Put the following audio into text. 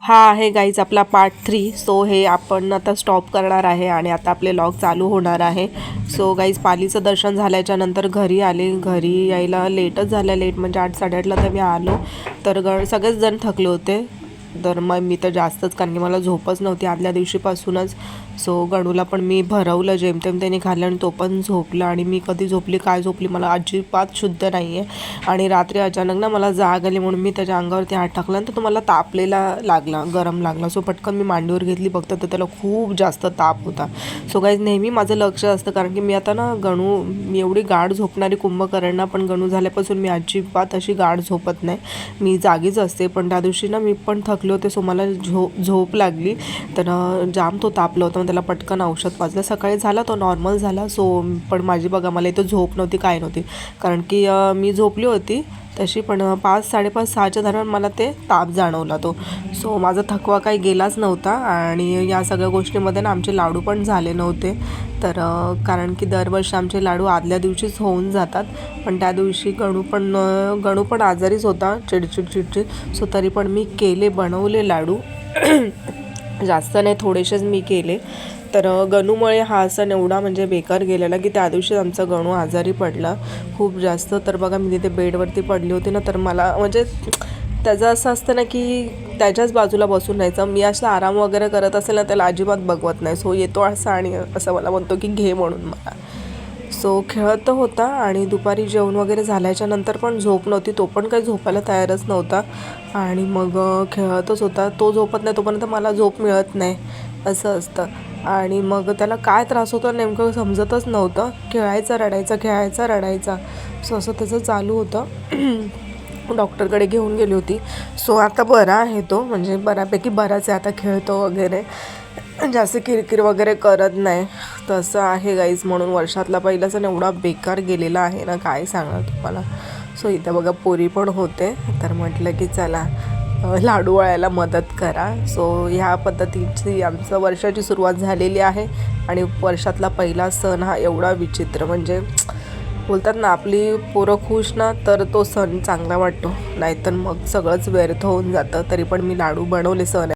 हा आहे गाईज आपला पार्ट 3. सो हे आपण आता स्टॉप करणार आहे आणि आता आपले लॉग चालू होणार आहे. सो गाईज पालीचं दर्शन झाल्याच्या नंतर घरी आले. घरी यायला लेटच झालं, लेट म्हणजे 8-8:30ला तर मी आलो. तर सगळेच जण थकले होते, तर मग मी तर जास्तच, कारण की मला झोपच नव्हती आदल्या दिवशीपासूनच. सो गणूला पण मी भरवलं जेमतेम, त्याने खाल्लं आणि तो पण झोपला. आणि मी कधी झोपली काय झोपली मला अजिबात शुद्ध नाही आहे. आणि रात्री अचानक ना मला जाग आली म्हणून मी त्याच्या अंगावरती हात टाकला तर तो मला तापलेला लागला, गरम लागला. सो पटकन मी मांडीवर घेतली, बघतं तर त्याला खूप जास्त ताप होता. सो गाईज नेहमी माझं लक्ष असतं, कारण की मी आता ना मी एवढी गाढ झोपणारी कुंभकर्ण, पण गणू झाल्यापासून मी अजिबात अशी गाढ झोपत नाही, मी जागीच असते. पण त्या दिवशी ना मी पण थकले होते, सो मला झोप लागली. तर जाम तो तापला होता, मग त्याला पटकन औषध पाजलं. सकाळी झाला तो नॉर्मल झाला. सो पण माझी बघा मला इथं झोप नव्हती, काय नव्हती, कारण की मी झोपली होती तशी, पण 5-5:30-6च्या दरम्यान मला ते ताप जाणवला तो. सो माझा थकवा काही गेलाच नव्हता. आणि या सगळ्या गोष्टीमध्ये ना आमचे लाडू पण झाले नव्हते. तर कारण की दरवर्षी आमचे लाडू आदल्या दिवशीच होऊन जातात, पण त्या दिवशी गणू पण आजारीच होता, चिडचिड. सो तरी पण मी बनवले लाडू. जास्त नाही, थोडेसेच मी केले. तर गणूमुळे हा सण एवढा म्हणजे बेकार गेलेला की त्या दिवशी आमचा गणू आजारी पडला खूप जास्त. तर बघा मी तिथे बेडवरती पडली होती ना, तर मला म्हणजे त्याचं असं असतं ना की त्याच्याच बाजूला बसून राहायचं. मी असं आराम वगैरे करत असेल ना, त्याला अजिबात बघवत नाही. सो येतो असं आणि असं मला म्हणतो की घे म्हणून मला. सो खेळत होता. आणि दुपारी जेवण वगैरे झाल्याच्या नंतर पण झोप नव्हती, तो पण काही झोपायला तयारच नव्हता. आणि मग खेळतच होता. तो झोपत नाही तोपर्यंत मला झोप मिळत नाही, असं असतं. आणि मग त्याला काय त्रास होतो नेमकं समजतच नव्हतं. खेळायचा रडायचा. सो असं त्याचं चालू होतं. डॉक्टरकडे घेऊन गेली होती. सो आता बरा आहे तो, म्हणजे बऱ्यापैकी बराच आहे आता, खेळतो वगैरे, जास्त किरकिर वगैरे करत नाही. तसं आहे गाईज. म्हणून वर्षातला पहिला सण एवढा बेकार गेलेला आहे ना, काय सांगणार तुम्हाला. सो इथं बघा पोरी पण होते, तर म्हटलं की चला लाडू वळायला मदत करा. सो ह्या पद्धतीची आमचं वर्षाची सुरुवात झालेली आहे. आणि वर्षातला पहिला सण हा एवढा विचित्र, म्हणजे बोलतात ना आपली पोरं खुश ना तर तो सण चांगला वाटतो, नाहीतर मग सगळंच व्यर्थ होऊन जातं. तरी पण मी लाडू बनवले सण